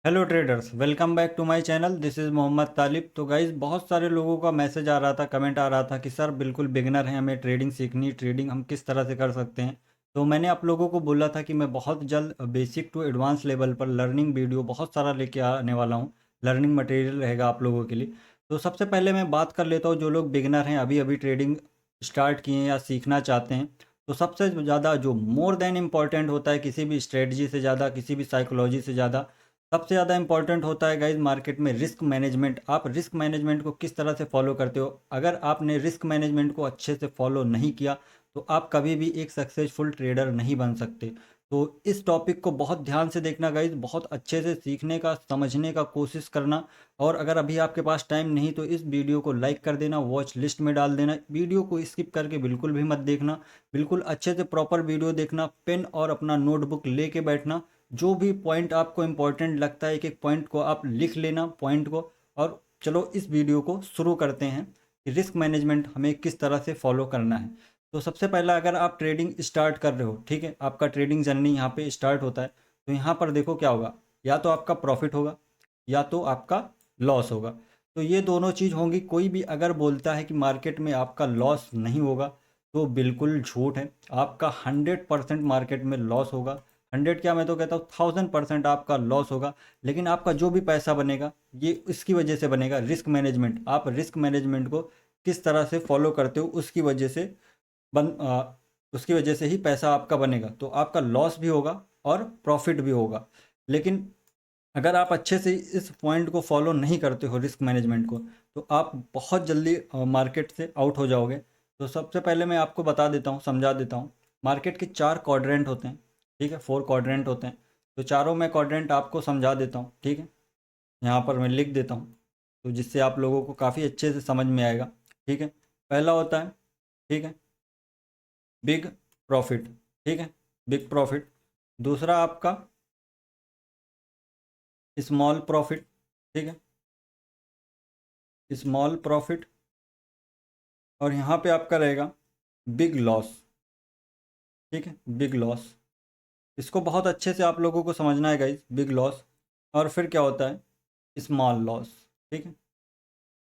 Hello traders, welcome back to my channel. This is Mohammad Talib. तो guys, बहुत सारे लोगों का मैसेज आ रहा था, कमेंट आ रहा था कि सर बिल्कुल बिगिनर हैं, हमें ट्रेडिंग सीखनी, ट्रेडिंग हम किस तरह से कर सकते हैं। तो मैंने आप लोगों को बोला था कि मैं बहुत जल्द बेसिक टू एडवांस लेवल पर लर्निंग वीडियो बहुत सारा लेके आने वाला हूँ। लर्निंग मटेरियल रहेगा आप लोगों के लिए। तो सबसे पहले मैं बात कर लेता हूँ, जो लोग बिगिनर हैं, अभी अभी ट्रेडिंग स्टार्ट किए हैं या सीखना चाहते हैं। तो सबसे ज़्यादा जो मोर देन इम्पॉर्टेंट होता है, किसी भी स्ट्रेटजी से ज़्यादा, किसी भी साइकोलॉजी से ज़्यादा, सबसे ज़्यादा इंपॉर्टेंट होता है गाइज मार्केट में रिस्क मैनेजमेंट। आप रिस्क मैनेजमेंट को किस तरह से फॉलो करते हो। अगर आपने रिस्क मैनेजमेंट को अच्छे से फॉलो नहीं किया तो आप कभी भी एक सक्सेसफुल ट्रेडर नहीं बन सकते। तो इस टॉपिक को बहुत ध्यान से देखना गाइज, बहुत अच्छे से सीखने का, समझने का कोशिश करना। और अगर अभी आपके पास टाइम नहीं तो इस वीडियो को लाइक कर देना, वॉच लिस्ट में डाल देना। वीडियो को स्किप करके बिल्कुल भी मत देखना, बिल्कुल अच्छे से प्रॉपर वीडियो देखना। पेन और अपना नोटबुक लेके बैठना, जो भी पॉइंट आपको इम्पोर्टेंट लगता है एक एक पॉइंट को आप लिख लेना, पॉइंट को। और चलो इस वीडियो को शुरू करते हैं कि रिस्क मैनेजमेंट हमें किस तरह से फॉलो करना है। तो सबसे पहला, अगर आप ट्रेडिंग स्टार्ट कर रहे हो, ठीक है, आपका ट्रेडिंग जर्नी यहाँ पे स्टार्ट होता है, तो यहाँ पर देखो क्या होगा। या तो आपका प्रॉफिट होगा या तो आपका लॉस होगा। तो ये दोनों चीज़ होंगी। कोई भी अगर बोलता है कि मार्केट में आपका लॉस नहीं होगा तो बिल्कुल झूठ है। आपका 100% मार्केट में लॉस होगा। 100 क्या, मैं तो कहता हूँ 1000% आपका लॉस होगा। लेकिन आपका जो भी पैसा बनेगा ये इसकी वजह से बनेगा, रिस्क मैनेजमेंट। आप रिस्क मैनेजमेंट को किस तरह से फॉलो करते हो उसकी वजह से उसकी वजह से ही पैसा आपका बनेगा। तो आपका लॉस भी होगा और प्रॉफिट भी होगा। लेकिन अगर आप अच्छे से इस पॉइंट को फॉलो नहीं करते हो, रिस्क मैनेजमेंट को, तो आप बहुत जल्दी मार्केट से आउट हो जाओगे। तो सबसे पहले मैं आपको बता देता हूँ, समझा देता हूँ। मार्केट के 4 क्वाड्रेंट होते हैं, ठीक है, 4 क्वाड्रेंट होते हैं। तो चारों मैं क्वाड्रेंट आपको समझा देता हूँ, ठीक है। यहाँ पर मैं लिख देता हूँ तो जिससे आप लोगों को काफ़ी अच्छे से समझ में आएगा, ठीक है। पहला होता है, ठीक है, बिग प्रॉफिट, ठीक है, बिग प्रॉफिट। दूसरा आपका स्मॉल प्रॉफिट, ठीक है, स्मॉल प्रॉफिट। और यहाँ पे आपका रहेगा बिग लॉस, ठीक है, बिग लॉस। इसको बहुत अच्छे से आप लोगों को समझना है गाइज, बिग लॉस। और फिर क्या होता है स्मॉल लॉस, ठीक है,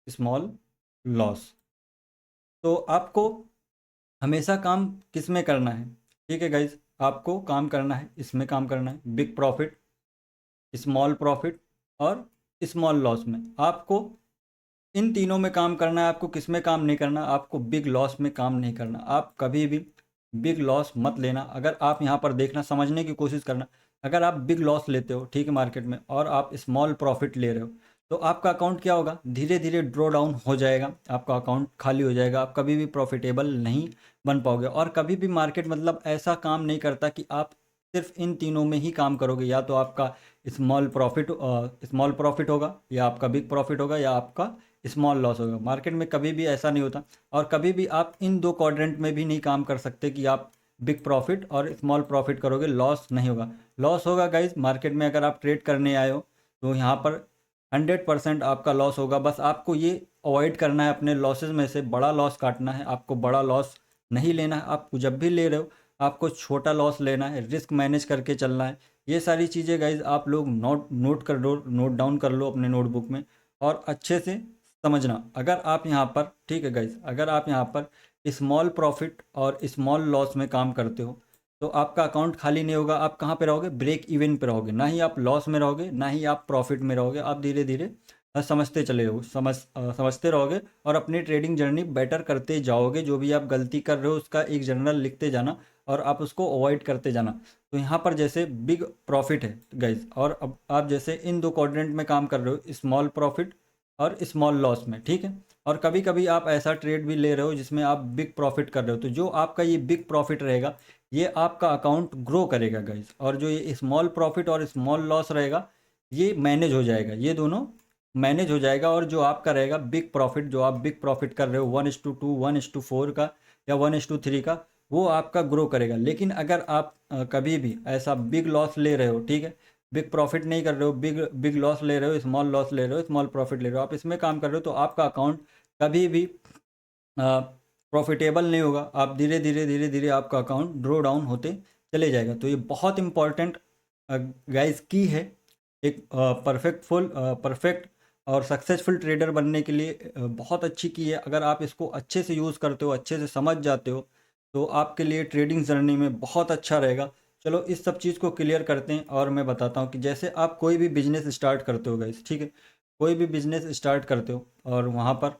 स्मॉल लॉस। तो आपको हमेशा काम किस में करना है, ठीक है गाइज, आपको काम करना है, इसमें काम करना है, बिग प्रॉफिट, स्मॉल प्रॉफिट और स्मॉल लॉस में। आपको इन तीनों में काम करना है। आपको किस में काम नहीं करना, आपको बिग लॉस में काम नहीं करना। आप कभी भी बिग लॉस मत लेना। अगर आप यहाँ पर देखना, समझने की कोशिश करना, अगर आप बिग लॉस लेते हो, ठीक है, मार्केट में, और आप स्मॉल प्रॉफिट ले रहे हो, तो आपका अकाउंट क्या होगा, धीरे धीरे ड्रॉ डाउन हो जाएगा, आपका अकाउंट खाली हो जाएगा। आप कभी भी प्रॉफिटेबल नहीं बन पाओगे। और कभी भी मार्केट मतलब ऐसा काम नहीं करता कि आप सिर्फ इन तीनों में ही काम करोगे। या तो आपका स्मॉल प्रॉफिट होगा, या आपका बिग प्रॉफिट होगा, या आपका स्मॉल लॉस होगा। मार्केट में कभी भी ऐसा नहीं होता। और कभी भी आप इन दो क्वाड्रेंट में भी नहीं काम कर सकते कि आप बिग प्रॉफिट और स्मॉल प्रॉफिट करोगे, लॉस नहीं होगा। लॉस होगा गाइज मार्केट में, अगर आप ट्रेड करने आए हो तो यहाँ पर 100% आपका लॉस होगा। बस आपको ये अवॉइड करना है, अपने लॉसेज में से बड़ा लॉस काटना है। आपको बड़ा लॉस नहीं लेना है। आपको जब भी ले रहे हो आपको छोटा लॉस लेना है, रिस्क मैनेज करके चलना है। ये सारी चीज़ें गाइज आप लोग नोट नोट कर लो, नोट डाउन कर लो अपने नोटबुक में, और अच्छे से समझना। अगर आप यहाँ पर, ठीक है गाइज, अगर आप यहाँ पर स्मॉल प्रॉफिट और स्मॉल लॉस में काम करते हो तो आपका अकाउंट खाली नहीं होगा। आप कहाँ पे रहोगे, ब्रेक इवन पे रहोगे। ना ही आप लॉस में रहोगे, ना ही आप प्रॉफिट में रहोगे। आप धीरे धीरे समझते चले रहो, समझते रहोगे और अपनी ट्रेडिंग जर्नी बेटर करते जाओगे। जो भी आप गलती कर रहे हो उसका एक जर्नल लिखते जाना और आप उसको अवॉइड करते जाना। तो यहाँ पर जैसे बिग प्रॉफिट है गाइज, और अब आप जैसे इन दो क्वाड्रेंट में काम कर रहे हो, स्मॉल प्रॉफिट और स्मॉल लॉस में, ठीक है। और कभी कभी आप ऐसा ट्रेड भी ले रहे हो जिसमें आप बिग प्रॉफिट कर रहे हो, तो जो आपका ये बिग प्रॉफिट रहेगा ये आपका अकाउंट ग्रो करेगा गाइज। और जो ये स्मॉल प्रॉफिट और स्मॉल लॉस रहेगा ये मैनेज हो जाएगा, ये दोनों मैनेज हो जाएगा। और जो आपका रहेगा बिग प्रॉफिट, जो आप बिग प्रॉफिट कर रहे हो 1:2, 1:4 का या 1:3 का, वो आपका ग्रो करेगा। लेकिन अगर आप कभी भी ऐसा बिग लॉस ले रहे हो, ठीक है, बिग प्रॉफिट नहीं कर रहे हो, बिग बिग लॉस ले रहे हो, स्मॉल लॉस ले रहे हो, स्मॉल प्रॉफिट ले रहे हो, आप इसमें काम कर रहे हो, तो आपका अकाउंट कभी भी प्रॉफिटेबल नहीं होगा। आप धीरे धीरे धीरे धीरे आपका अकाउंट ड्रॉ डाउन होते चले जाएगा। तो ये बहुत इंपॉर्टेंट गाइस की है एक परफेक्ट और सक्सेसफुल ट्रेडर बनने के लिए बहुत अच्छी की है। अगर आप इसको अच्छे से यूज़ करते हो, अच्छे से समझ जाते हो, तो आपके लिए ट्रेडिंग जर्नी में बहुत अच्छा रहेगा। चलो इस सब चीज़ को क्लियर करते हैं और मैं बताता हूँ कि जैसे आप कोई भी बिजनेस स्टार्ट करते हो गाइस, ठीक है, कोई भी बिजनेस स्टार्ट करते हो और वहाँ पर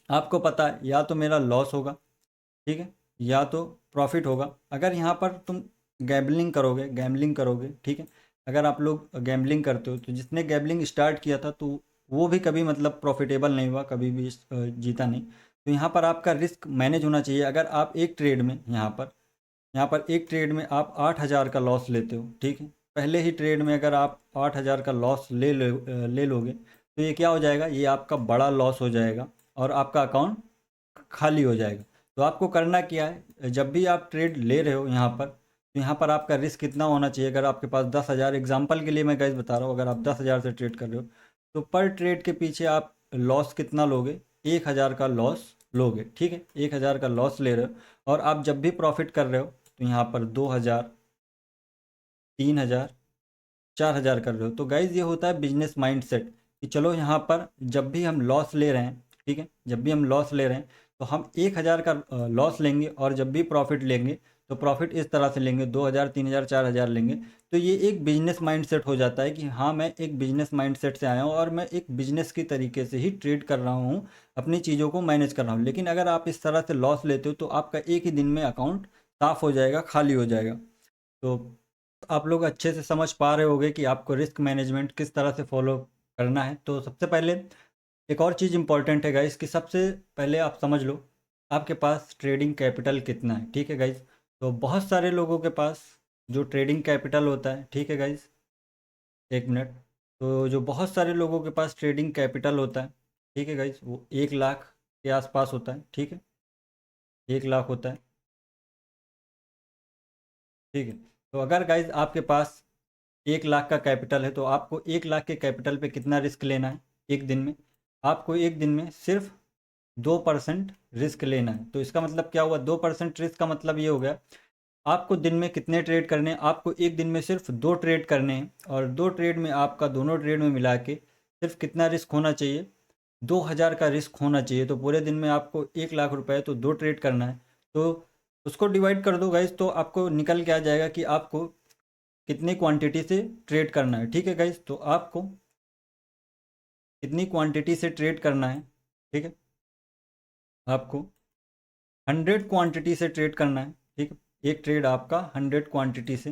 आपको पता है या तो मेरा लॉस होगा, ठीक है, या तो प्रॉफिट होगा। अगर यहाँ पर तुम गैम्बलिंग करोगे, ठीक है, अगर आप लोग गैम्बलिंग करते हो, तो जिसने गैम्बलिंग स्टार्ट किया था तो वो भी कभी मतलब प्रॉफिटेबल नहीं हुआ, कभी भी जीता नहीं। तो यहाँ पर आपका रिस्क मैनेज होना चाहिए। अगर आप एक ट्रेड में यहाँ पर एक ट्रेड में आप 8,000 का लॉस लेते हो, ठीक है, पहले ही ट्रेड में अगर आप 8,000 का लॉस ले लोगे, तो ये क्या हो जाएगा, ये आपका बड़ा लॉस हो जाएगा और आपका अकाउंट खाली हो जाएगा। तो आपको करना क्या है, जब भी आप ट्रेड ले रहे हो यहाँ पर, तो यहाँ पर आपका रिस्क कितना होना चाहिए। अगर आपके पास 10,000, एग्जांपल के लिए मैं गाइस बता रहा हूँ, अगर आप 10,000 से ट्रेड कर रहे हो, तो पर ट्रेड के पीछे आप लॉस कितना लोगे, 1,000 का लॉस लोगे, ठीक है, 1,000 का लॉस ले रहे हो। और आप जब भी प्रॉफिट कर रहे हो, तो यहाँ पर 2,000, 3,000, 4,000 कर रहे हो। तो गाइज ये होता है बिजनेस माइंडसेट कि चलो यहाँ पर जब भी हम लॉस ले रहे हैं, ठीक है, जब भी हम लॉस ले रहे हैं, तो हम 1,000 का लॉस लेंगे और जब भी प्रॉफिट लेंगे तो प्रॉफिट इस तरह से लेंगे, 2,000, 3,000, 4,000 लेंगे। तो ये एक बिजनेस माइंडसेट हो जाता है कि हाँ, मैं एक बिजनेस माइंडसेट से आया हूँ और मैं एक बिजनेस की तरीके से ही ट्रेड कर रहा हूँ, अपनी चीज़ों को मैनेज कर रहा हूँ। लेकिन अगर आप इस तरह से लॉस लेते हो तो आपका एक ही दिन में अकाउंट साफ हो जाएगा, खाली हो जाएगा। तो आप लोग अच्छे से समझ पा रहे होंगे कि आपको रिस्क मैनेजमेंट किस तरह से फॉलो करना है। तो सबसे पहले एक और चीज़ इंपॉर्टेंट है गाइस, कि सबसे पहले आप समझ लो आपके पास ट्रेडिंग कैपिटल कितना है, ठीक है गाइस। तो बहुत सारे लोगों के पास जो ट्रेडिंग कैपिटल होता है, ठीक है गाइस, एक मिनट, तो जो बहुत सारे लोगों के पास ट्रेडिंग कैपिटल होता है, ठीक है गाइस, वो 1 लाख के आसपास होता है, ठीक है, 1 लाख होता है, ठीक है। तो अगर गाइस आपके पास 1 लाख का कैपिटल है, तो आपको 1 लाख के कैपिटल पे कितना रिस्क लेना है एक दिन में, आपको एक दिन में सिर्फ 2% रिस्क लेना है। तो इसका मतलब क्या हुआ, 2% रिस्क का मतलब ये हो गया, आपको दिन में कितने ट्रेड करने हैं, आपको एक दिन में सिर्फ 2 ट्रेड करने हैं, और 2 ट्रेड में आपका दोनों ट्रेड में मिला के सिर्फ कितना रिस्क होना चाहिए, 2,000 का रिस्क होना चाहिए। तो पूरे दिन में आपको 1 लाख रुपए, तो 2 ट्रेड करना है, तो उसको डिवाइड कर दो गाइज, तो आपको निकल के आ जाएगा कि आपको कितनी क्वांटिटी से ट्रेड करना है, ठीक है गाइज। तो आपको कितनी क्वांटिटी से ट्रेड करना है, ठीक है, आपको 100 क्वांटिटी से ट्रेड करना है, ठीक है, एक ट्रेड आपका 100 क्वांटिटी से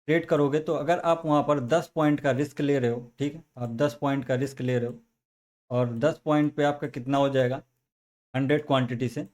ट्रेड करोगे। तो अगर आप वहाँ पर 10 पॉइंट का रिस्क ले रहे हो, ठीक है, आप 10 पॉइंट का रिस्क ले रहे हो, और 10 पॉइंट पे आपका कितना हो जाएगा, 100 क्वांटिटी से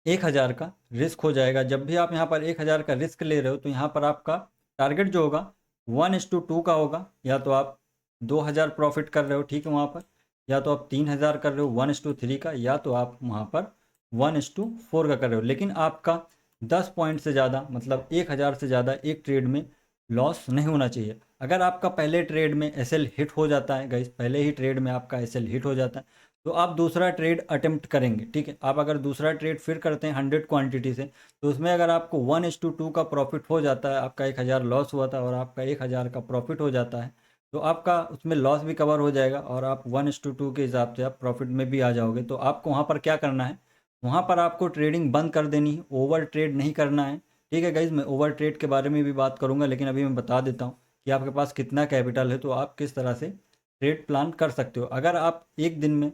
1,000 का रिस्क हो जाएगा। जब भी आप यहाँ पर 1,000 का रिस्क ले रहे हो, तो यहाँ पर आपका टारगेट जो होगा 1:2 का होगा। या तो आप 2,000 प्रॉफिट कर रहे हो, ठीक है, वहाँ पर, या तो आप 3,000 कर रहे हो 1:3 का, या तो आप वहाँ पर 1:4 का कर रहे हो। लेकिन आपका 10 पॉइंट से ज़्यादा, मतलब 1,000 से ज़्यादा एक ट्रेड में लॉस नहीं होना चाहिए। अगर आपका पहले ट्रेड में एसएल हिट हो जाता है गाइस, पहले ही ट्रेड में आपका एसएल हिट हो जाता है, तो आप दूसरा ट्रेड अटेम्प्ट करेंगे, ठीक है। आप अगर दूसरा ट्रेड फिर करते हैं 100 क्वांटिटी से, तो उसमें अगर आपको 1:2 का प्रॉफिट हो जाता है, आपका 1,000 लॉस हुआ था और आपका 1,000 का प्रॉफिट हो जाता है, तो आपका उसमें लॉस भी कवर हो जाएगा और आप 1:2 के हिसाब से आप प्रॉफिट में भी आ जाओगे। तो आपको वहाँ पर क्या करना है, वहाँ पर आपको ट्रेडिंग बंद कर देनी है, ओवर ट्रेड नहीं करना है, ठीक है गाइज। मैं ओवर ट्रेड के बारे में भी बात करूँगा, लेकिन अभी मैं बता देता हूँ कि आपके पास कितना कैपिटल है, तो आप किस तरह से ट्रेड प्लान कर सकते हो। अगर आप एक दिन में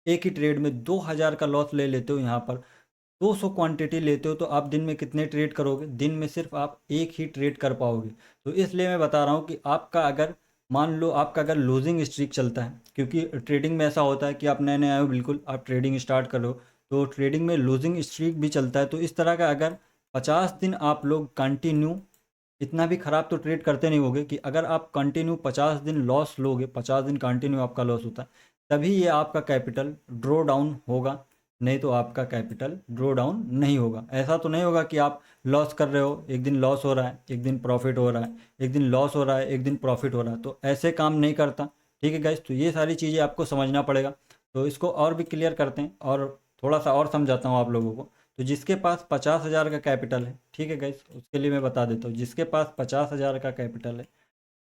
एक ही ट्रेड में 2,000 का लॉस ले लेते हो, यहाँ पर 200 क्वांटिटी लेते हो, तो आप दिन में कितने ट्रेड करोगे, दिन में सिर्फ आप एक ही ट्रेड कर पाओगे। तो इसलिए मैं बता रहा हूँ कि आपका अगर, मान लो आपका अगर लूजिंग स्ट्रीक चलता है, क्योंकि ट्रेडिंग में ऐसा होता है कि आप नए नए आए हो, बिल्कुल आप ट्रेडिंग स्टार्ट करो, तो ट्रेडिंग में लूजिंग स्ट्रीक भी चलता है। तो इस तरह का अगर 50 दिन आप लोग कंटिन्यू, इतना भी ख़राब तो ट्रेड करते नहीं होगे, कि अगर आप कंटिन्यू 50 दिन लॉस लोगे, 50 दिन कंटिन्यू आपका लॉस होता है, तभी ये आपका कैपिटल ड्रॉ डाउन होगा, नहीं तो आपका कैपिटल ड्रॉ डाउन नहीं होगा। ऐसा तो नहीं होगा कि आप लॉस कर रहे हो, एक दिन लॉस हो रहा है, एक दिन प्रॉफिट हो रहा है, एक दिन लॉस हो रहा है, एक दिन प्रॉफिट हो रहा है, तो ऐसे काम नहीं करता, ठीक है गाइस। तो ये सारी चीज़ें आपको समझना पड़ेगा। तो इसको और भी क्लियर करते हैं और थोड़ा सा और समझाता हूँ आप लोगों को। तो जिसके पास 50,000 का कैपिटल है, ठीक है गाइस, उसके लिए मैं बता देता हूँ, जिसके पास 50,000 का कैपिटल है,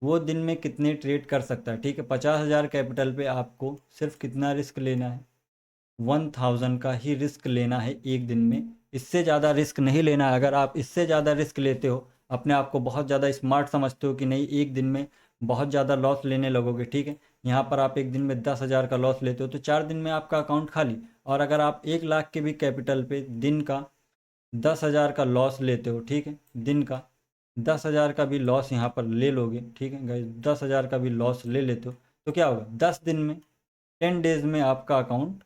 वो दिन में कितने ट्रेड कर सकता है। ठीक है, 50,000 कैपिटल पे आपको सिर्फ कितना रिस्क लेना है, 1000 का ही रिस्क लेना है एक दिन में। इससे ज़्यादा रिस्क नहीं लेना है। अगर आप इससे ज़्यादा रिस्क लेते हो, अपने आप को बहुत ज़्यादा स्मार्ट समझते हो कि नहीं एक दिन में बहुत ज़्यादा लॉस लेने लगोगे, ठीक है, यहाँ पर आप एक दिन में 10,000 का लॉस लेते हो तो 4 दिन में आपका अकाउंट खाली। और अगर आप 1 लाख के भी कैपिटल पे दिन का 10,000 का लॉस लेते हो, ठीक है, दिन का 10,000 का भी लॉस यहाँ पर ले लोगे, ठीक है गाइस, 10,000 का भी लॉस ले लेते हो तो क्या होगा, 10 दिन में 10 डेज में आपका अकाउंट,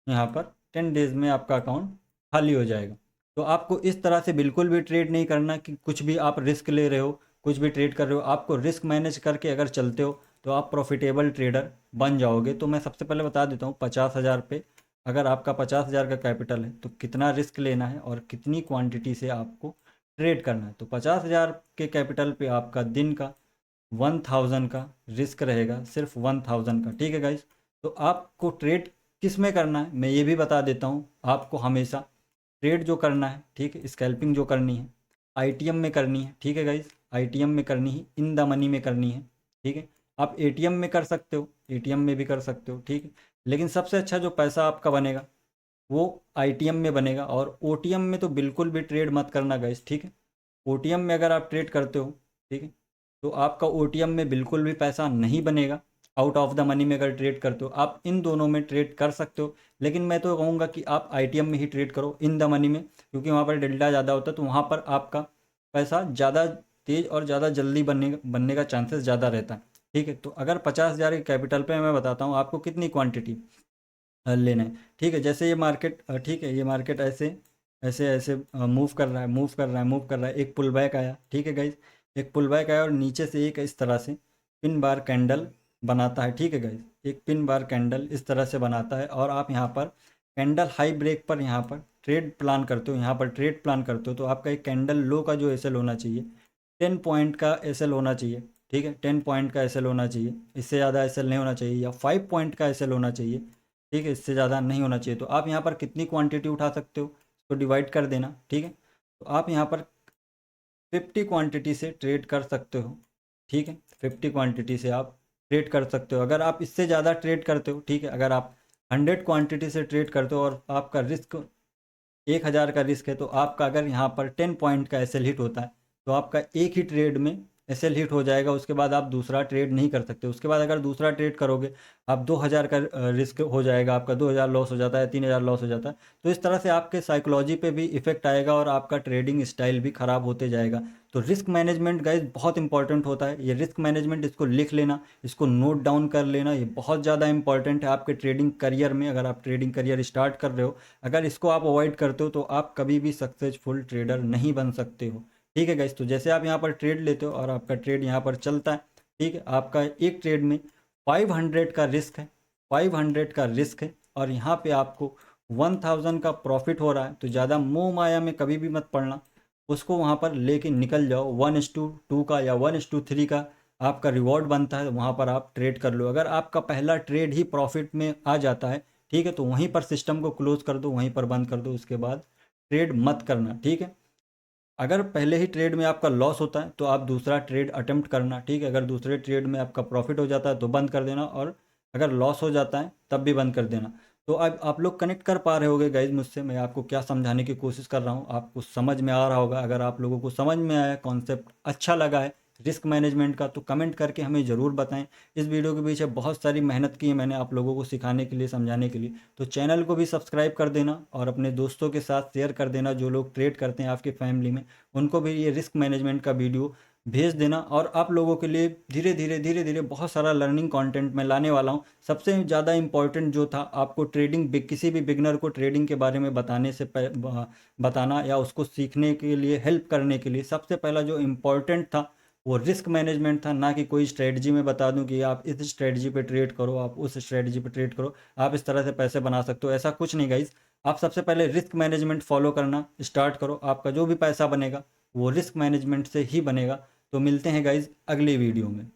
यहाँ पर 10 डेज में आपका अकाउंट खाली हो जाएगा। तो आपको इस तरह से बिल्कुल भी ट्रेड नहीं करना कि कुछ भी आप रिस्क ले रहे हो, कुछ भी ट्रेड कर रहे हो। आपको रिस्क मैनेज करके अगर चलते हो तो आप प्रॉफिटेबल ट्रेडर बन जाओगे। तो मैं सबसे पहले बता देता हूँ, 50,000 पे अगर आपका 50,000 का कैपिटल है तो कितना रिस्क लेना है और कितनी क्वांटिटी से आपको ट्रेड करना है। तो 50,000 के कैपिटल पे आपका दिन का 1000 का रिस्क रहेगा, सिर्फ 1000 का, ठीक है गाइस। तो आपको ट्रेड किस में करना है मैं ये भी बता देता हूँ। आपको हमेशा ट्रेड जो करना है, ठीक है, स्कैल्पिंग जो करनी है, आईटीएम में करनी है, ठीक है गाइस, आईटीएम में करनी है, इन द मनी में करनी है, ठीक है। आप एटीएम में कर सकते हो, एटीएम में भी कर सकते हो, ठीक है, लेकिन सबसे अच्छा जो पैसा आपका बनेगा वो आईटीएम में बनेगा। और ओटीएम में तो बिल्कुल भी ट्रेड मत करना गाइस, ठीक है। ओटीएम में अगर आप ट्रेड करते हो, ठीक है, तो आपका ओटीएम में बिल्कुल भी पैसा नहीं बनेगा। आउट ऑफ द मनी में अगर ट्रेड करते हो, आप इन दोनों में ट्रेड कर सकते हो, लेकिन मैं तो कहूँगा कि आप आईटीएम में ही ट्रेड करो, इन द मनी में, क्योंकि वहाँ पर डेल्टा ज़्यादा होता है तो वहाँ पर आपका पैसा ज़्यादा तेज़ और ज़्यादा जल्दी बनने का चांसेस ज़्यादा रहता है, ठीक है। तो अगर 50,000 के कैपिटल पे मैं बताता हूँ आपको कितनी क्वांटिटी लेना है, ठीक है। जैसे ये मार्केट, ठीक है, ये मार्केट ऐसे ऐसे ऐसे मूव कर रहा है, मूव कर रहा है, मूव कर रहा है, एक पुल बैक आया, ठीक है गाइज, एक पुल बैक आया और नीचे से एक इस तरह से पिन बार कैंडल बनाता है, ठीक है गाइज, एक पिन बार कैंडल इस तरह से बनाता है। और आप यहाँ पर कैंडल हाई ब्रेक पर यहाँ पर ट्रेड प्लान करते हो, यहाँ पर ट्रेड प्लान करते हो तो आपका एक कैंडल लो का जो एसएल होना चाहिए 10 पॉइंट का एसएल होना चाहिए, ठीक है, 10 पॉइंट का एसएल होना चाहिए, इससे ज़्यादा एसएल नहीं होना चाहिए, या 5 पॉइंट का एसएल होना चाहिए, ठीक है, इससे ज़्यादा नहीं होना चाहिए। तो आप यहाँ पर कितनी क्वांटिटी उठा सकते हो तो डिवाइड कर देना, ठीक है। तो आप यहाँ पर 50 क्वांटिटी से ट्रेड कर सकते हो, ठीक है, 50 क्वांटिटी से आप ट्रेड कर सकते हो। अगर आप इससे ज़्यादा ट्रेड करते हो, ठीक है, अगर आप 100 क्वांटिटी से ट्रेड करते हो और आपका रिस्क 1000 का रिस्क है तो आपका अगर यहाँ पर 10 पॉइंट का एसएल हिट होता है तो आपका एक ही ट्रेड में एसएल हिट हो जाएगा, उसके बाद आप दूसरा ट्रेड नहीं कर सकते। उसके बाद अगर दूसरा ट्रेड करोगे आप 2000 का रिस्क हो जाएगा, आपका 2000 लॉस हो जाता है, 3000 लॉस हो जाता है। तो इस तरह से आपके साइकोलॉजी पे भी इफेक्ट आएगा और आपका ट्रेडिंग स्टाइल भी ख़राब होते जाएगा। तो रिस्क मैनेजमेंट गाइज बहुत इंपॉर्टेंट होता है। ये रिस्क मैनेजमेंट, इसको लिख लेना, इसको नोट डाउन कर लेना, ये बहुत ज़्यादा इंपॉर्टेंट है आपके ट्रेडिंग करियर में। अगर आप ट्रेडिंग करियर स्टार्ट कर रहे हो, अगर इसको आप अवॉइड करते हो तो आप कभी भी सक्सेसफुल ट्रेडर नहीं बन सकते हो, ठीक है गाइस। तो जैसे आप यहाँ पर ट्रेड लेते हो और आपका ट्रेड यहाँ पर चलता है, ठीक है, आपका एक ट्रेड में 500 का रिस्क है, 500 का रिस्क है और यहाँ पे आपको 1000 का प्रॉफिट हो रहा है, तो ज़्यादा मोह माया में कभी भी मत पड़ना, उसको वहाँ पर लेके निकल जाओ। 1:2 का या 1:3 का आपका रिवॉर्ड बनता है, वहाँ पर आप ट्रेड कर लो। अगर आपका पहला ट्रेड ही प्रॉफिट में आ जाता है, ठीक है, तो वहीं पर सिस्टम को क्लोज कर दो, वहीं पर बंद कर दो, उसके बाद ट्रेड मत करना, ठीक है। अगर पहले ही ट्रेड में आपका लॉस होता है तो आप दूसरा ट्रेड अटेम्प्ट करना, ठीक है। अगर दूसरे ट्रेड में आपका प्रॉफिट हो जाता है तो बंद कर देना, और अगर लॉस हो जाता है तब भी बंद कर देना। तो अब आप लोग कनेक्ट कर पा रहे होगे गाइज मुझसे, मैं आपको क्या समझाने की कोशिश कर रहा हूँ, आपको समझ में आ रहा होगा। अगर आप लोगों को समझ में आया, कॉन्सेप्ट अच्छा लगा है रिस्क मैनेजमेंट का, तो कमेंट करके हमें ज़रूर बताएं। इस वीडियो के पीछे बहुत सारी मेहनत की है मैंने आप लोगों को सिखाने के लिए, समझाने के लिए। तो चैनल को भी सब्सक्राइब कर देना और अपने दोस्तों के साथ शेयर कर देना, जो लोग ट्रेड करते हैं आपकी फैमिली में, उनको भी ये रिस्क मैनेजमेंट का वीडियो भेज देना। और आप लोगों के लिए धीरे धीरे बहुत सारा लर्निंग कंटेंट मैं लाने वाला हूँ। सबसे ज़्यादा इम्पॉर्टेंट जो था आपको ट्रेडिंग, किसी भी बिगनर को ट्रेडिंग के बारे में बताने से बताना या उसको सीखने के लिए, हेल्प करने के लिए, सबसे पहला जो इम्पोर्टेंट था वो रिस्क मैनेजमेंट था। ना कि कोई स्ट्रेटजी में बता दूं कि आप इस स्ट्रेटजी पे ट्रेड करो, आप उस स्ट्रेटजी पे ट्रेड करो, आप इस तरह से पैसे बना सकते हो, ऐसा कुछ नहीं गाइज। आप सबसे पहले रिस्क मैनेजमेंट फॉलो करना स्टार्ट करो, आपका जो भी पैसा बनेगा वो रिस्क मैनेजमेंट से ही बनेगा। तो मिलते हैं गाइज अगली वीडियो में।